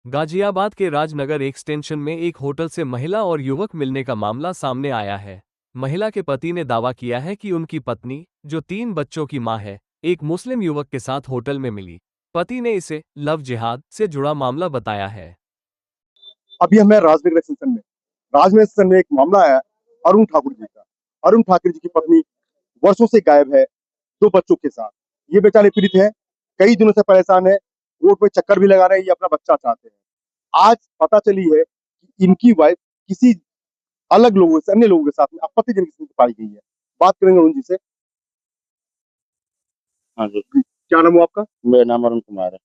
गाजियाबाद के राजनगर एक्सटेंशन में एक होटल से महिला और युवक मिलने का मामला सामने आया है। महिला के पति ने दावा किया है कि उनकी पत्नी, जो 3 बच्चों की मां है, एक मुस्लिम युवक के साथ होटल में मिली। पति ने इसे लव जिहाद से जुड़ा मामला बताया है। अभी हमें राजनगर एक्सटेंशन में एक मामला आया अरुण ठाकुर जी का। अरुण ठाकुर जी की पत्नी वर्षों से गायब है, 2 बच्चों के साथ। ये बेचारे पीड़ित हैं, कई दिनों से परेशान है, कोर्ट में चक्कर भी लगा रहे हैं, ये अपना बच्चा चाहते हैं। आज पता चली है कि इनकी वाइफ किसी अलग लोगों से, अन्य लोगों के साथ में आपत्तिजनक स्थिति पाई गई है। बात करेंगे अरुण जी से। हाँ जी। क्या नाम है आपका? मेरा नाम अरुण कुमार है।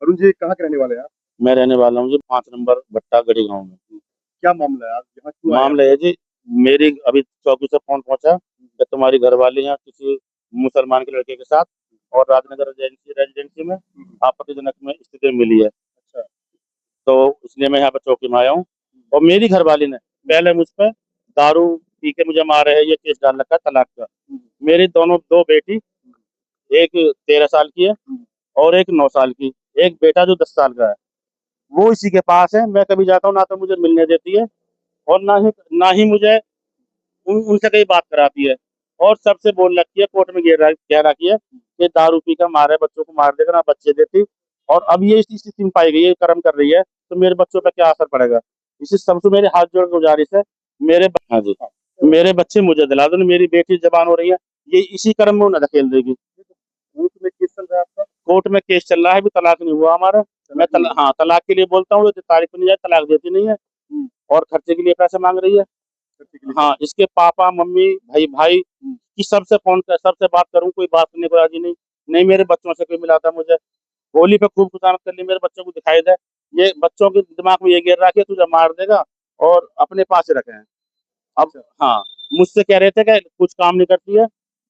अरुण जी कहाँ के रहने वाले हैं आप? मैं रहने वाला हूँ जी 5 नंबर भट्टा गढ़ी गाँव में। क्या मामला है, आप यहाँ क्यों आए? मामला है जी, मेरी अभी चौकी से फोन पहुंचा कि तुम्हारी घरवाली यहाँ किसी मुसलमान के लड़के के साथ और राजनगर रेजिडेंसी में आपत्तिजनक में स्थिति मिली है। अच्छा। तो इसलिए मैं यहाँ पर चौकी में आया हूँ। और मेरी घरवाली ने पहले मुझ पर दारू पी के मुझे मार रहे हैं, ये केस डाल रखा है तलाक का। मेरी दो बेटी, एक 13 साल की है और एक 9 साल की, एक बेटा जो 10 साल का है, वो इसी के पास है। मैं कभी जाता हूँ ना तो मुझे मिलने देती है और ना ही मुझे उनसे कहीं बात कराती है। और सबसे बोल रखी है, कोर्ट में कह रखी है कि दारू पी का मारे बच्चों को मार देगा, ना बच्चे देती। और अब ये इस स्थिति में पाई गई है, कर्म कर रही है, तो मेरे बच्चों पर क्या असर पड़ेगा। इसी सबसे मेरे हाथ जोड़ गुजारिश है, हाँ जी, मेरे बच्चे मुझे दिला दो। मेरी बेटी जवान हो रही है, ये इसी कर्म में उन्हें धकेल देगी। कोर्ट में केस चल रहा है आपका? कोर्ट में केस चल रहा है, अभी तलाक नहीं हुआ हमारा। हाँ, तलाक के लिए बोलता हूँ, तो तारीख नहीं जाए, तलाक देती नहीं है और खर्चे के लिए पैसे मांग रही है। हाँ, इसके पापा मम्मी भाई भाई की सबसे बात करूं, कोई बात करने को राजी नहीं। नहीं मेरे बच्चों से कोई मिलाता मुझे। होली पे खूब खुशामद कर ली, मेरे बच्चों को दिखाई दे। ये बच्चों के दिमाग में ये गिर रहा है कि तुझे मार देगा और अपने पास ही रखे हैं। अब हाँ, मुझसे कह रहे थे कि कुछ काम नहीं करती है,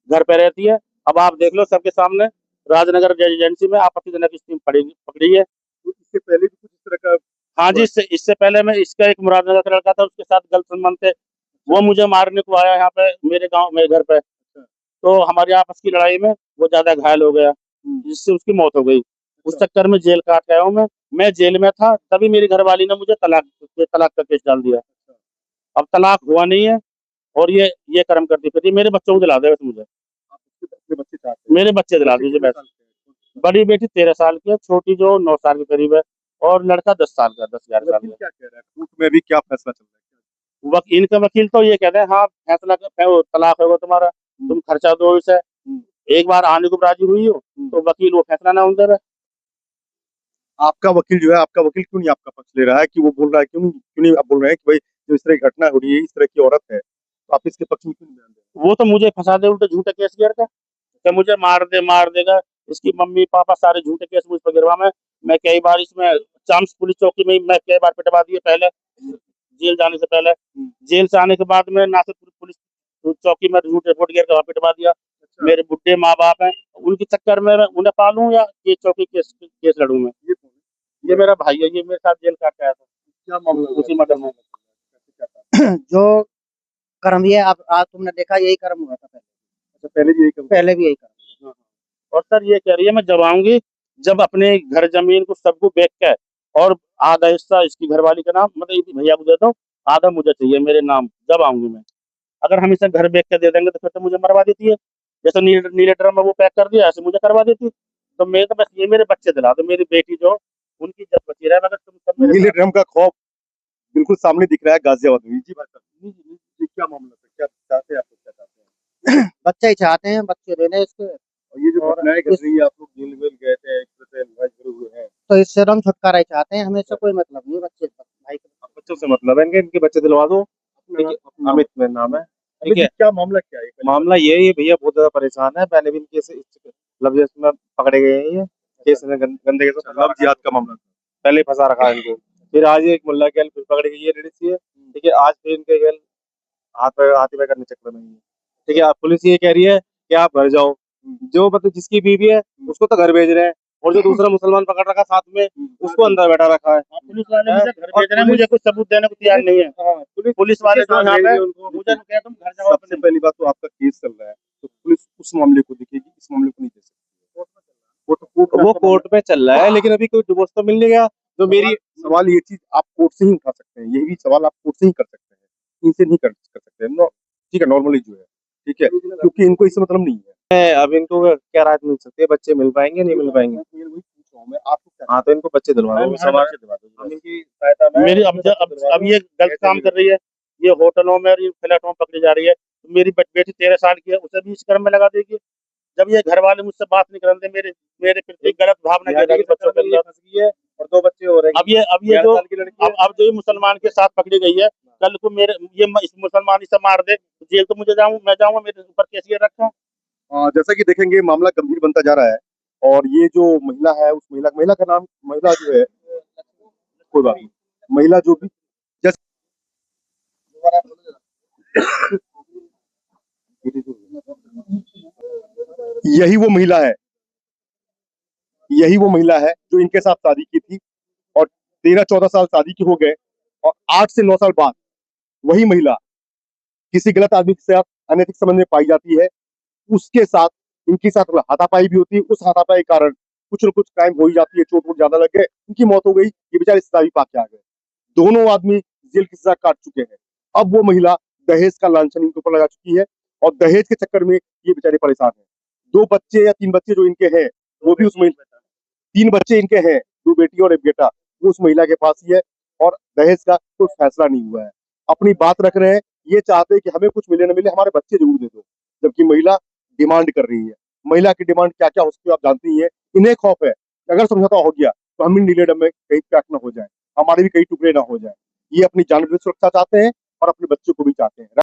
घर पे रहती है। अब आप देख लो सबके सामने, राजनगर रेजिडेंसी में आपत्तिजनक स्कीम पकड़ी है। तो इससे पहले भी कुछ इस तरह का? हाँ जी, इससे पहले मैं, इसका एक मुरादनगर का लड़का था, उसके साथ गलत संबंध थे। वो मुझे मारने को आया यहाँ पे, मेरे गांव में घर पे। तो हमारी आपस की लड़ाई में वो ज्यादा घायल हो गया, जिससे उसकी मौत हो गई। उस चक्कर में जेल काट के आया हूँ मैं जेल में था, तभी मेरी घरवाली ने मुझे तलाक का केस डाल दिया। अब तलाक हुआ नहीं है और ये कर्म करती फिर मेरे बच्चों को दिला दे बस मुझे। अपने बच्चे चाहते हैं? मेरे बच्चे दिला दीजिए बस। बड़ी बेटी 13 साल की है, छोटी जो 9 साल के करीब है, और लड़का 10 साल का, 10-11 साल वकील का। क्या कह रहा है? कोर्ट में भी क्या फैसला चल रहा है? इनका वकील तो ये कहते हैं, हाँ फैसला तलाक होगा तुम्हारा, तुम खर्चा दो इसे। एक बार आने को राजी हुई हो तो वकील वो फैसला ना उधर है। आपका वकील जो है, आपका वकील क्यों नहीं आपका पक्ष ले रहा है? कि वो बोल रहा है क्यों नहीं आप बोल रहे हैं कि भाई जो इस तरह की घटना हो रही है, इस तरह की औरत है, तो आप इसके पक्ष में क्यों नहीं बयान दे रहे? वो तो मुझे फंसा दे उल्टे झूठे केस गिर का, कि मुझे मार देगा। इसकी मम्मी पापा सारे झूठे केस मुझ पर गिरवा में। मैं कई बार इसमें चाम्स पुलिस चौकी में मैं कई बार पिटवा दिए पहले, जेल जाने से पहले। जेल से आने के बाद में नासिर पुलिस चौकी में झूठ रिपोर्ट गिर के पिटवा दिया। अच्छा। मेरे बुढ़े माँ बाप हैं, उनके चक्कर में मैं उन्हें पालूं या ये चौकी केस लड़ूं मैं। ये कौन है? ये मेरा भाई है, ये मेरे साथ जेल काट के आया था क्या मामला उसी मर्डर में। जो कर्म ये अब आज तुमने देखा, यही कर्म हुआ था पहले। अच्छा, पहले भी यही कहा? पहले भी यही कर्म। हाँ, हाँ। और सर ये कह रही है मैं जब आऊंगी, जब अपने घर जमीन को सबको बेच के, और आधा हिस्सा इसकी घरवाली का नाम, मतलब इसी भैया को दे दो, आधा मुझे चाहिए मेरे नाम, जब आऊंगी मैं। अगर हम इसे घर बेच के दे देंगे तो फिर तो मुझे मरवा देती है, जैसे नीले नीले ड्रम में वो पैक कर दिया, ऐसे मुझे करवा देती। तो मैं तो बस ये मेरे बच्चे दिला दो, मेरी बेटी जो उनकी जब बची रहे, मगर तुम सब मेरे नीले साथ। ड्रम का खौफ बिल्कुल सामने दिख रहा है गाजियाबाद में। जी भाई साहब, जी क्या मामला है? क्या चाहते हैं आप लोग, क्या चाहते हैं? बच्चे ही चाहते हैं, बच्चे देने इसके। और ये जो और घटनाएं घट रही है, आप लोग जेल वेल गए थे, एक तरह से इलाज करे हुए हैं, तो इससे हम छुटकारा ही चाहते हैं, हमें इससे कोई मतलब नहीं है बच्चे भाई का। आप बच्चों से मतलब है, इनके बच्चे दिलवा दो। अमित मेरा नाम है। ठीक है, क्या मामला क्या है? मामला ये है, भैया बहुत ज्यादा परेशान है। पहले भी इनके लव जिहाद में पकड़े गए हैं। ये केस में गंदे केस में लव जिहाद का मामला था। पहले ही फंसा रखा है इनको। फिर आज एक मुल्ला गैल फिर पकड़ी गई है लेडीज से। ठीक है, आज फिर इनके गैल हाथी पे करने चक्कर में ही है। ठीक है, अब पुलिस ये कह रही है कि आप घर जाओ। जो मतलब जिसकी बीवी है उसको तो घर भेज रहे हैं, और जो दूसरा मुसलमान पकड़ रखा साथ में, उसको अंदर बैठा रखा है। पुलिस वाले मुझे घर भेज रहे हैं, मुझे कुछ सबूत देने को तैयार नहीं है। पुलिस वाले जो यहाँ पे मुझे कहते तुम घर जाओ। सबसे पहली बात तो आपका केस चल रहा है, तो पुलिस उस मामले को देखेगी, इस मामले को नहीं दे सकती। वो कोर्ट में चल रहा है, लेकिन अभी कोई डिवोर्स तो मिल नहीं गया। तो मेरी सवाल ये चीज आप कोर्ट से ही उठा सकते हैं, ये भी सवाल आप कोर्ट से ही कर सकते हैं, इनसे नहीं कर सकते हैं। ठीक है, नॉर्मली जो है, ठीक है, क्योंकि इनको इससे मतलब नहीं है। अब इनको क्या राहत मिल सकती है, बच्चे मिल पाएंगे नहीं मिल पाएंगे? मैं आपको क्या हाँ तो इनको बच्चे दिलवा दो, हम इनकी सहायता में मेरी अब ये गलत काम कर रही है, ये होटलों में और ये फ्लैटों में पकड़ी जा रही है। तो मेरी बेटी 13 साल की है, उसे भी इस क्रम में लगा देगी। जब ये घर वाले मुझसे बात नहीं करते, मेरे मेरे प्रति गलत भावना यहाँ के की बच्चों के लिए फंस गई है और 2 बच्चे हो रहे हैं। अब ये 11 जो साल की लड़की है। अब जो ये मुसलमान के साथ पकड़ी गई है, कल को मेरे इस मुसलमान इसे मार दे, जेल तो मैं जाऊंगा, मेरे ऊपर केस ये रखा। जैसा कि देखेंगे मामला गंभीर बनता जा रहा है, और ये जो महिला है, उस महिला का नाम, महिला जो है, कोई बात नहीं, महिला जो भी, जैसे यही वो महिला है, यही वो महिला है जो इनके साथ शादी की थी, और 13-14 साल शादी के हो गए, और 8 से 9 साल बाद वही महिला किसी गलत आदमी के साथ अनैतिक संबंध में पाई जाती है। उसके साथ इनके साथ हाथापाई भी होती है, उस हाथापाई के कारण कुछ न कुछ क्राइम हो ही जाती है, चोट वोट ज्यादा लग गए, उनकी मौत हो गई, ये बेचारे सजा भी पा के आ गए। दोनों आदमी जेल की सजा काट चुके हैं। अब वो महिला दहेज का लांछन इनके ऊपर लगा चुकी है, और दहेज के चक्कर में ये बेचारे परेशान हैं। 2 बच्चे या 3 बच्चे जो इनके हैं, वो भी उस महिला, 3 बच्चे इनके हैं, 2 बेटी और 1 बेटा, वो उस महिला के पास ही है, और दहेज का कोई फैसला नहीं हुआ है। अपनी बात रख रहे हैं, ये चाहते हैं कि हमें कुछ मिले न मिले, हमारे बच्चे जरूर दे दो, जबकि महिला डिमांड कर रही है। महिला की डिमांड क्या क्या हो सकती है आप जानती ही है। इन्हें खौफ है कि अगर समझौता हो गया तो हम इन नीले में कहीं पैक ना हो जाए, हमारे भी कई टुकड़े ना हो जाए। ये अपनी जान की सुरक्षा चाहते हैं और अपने बच्चों को भी चाहते हैं।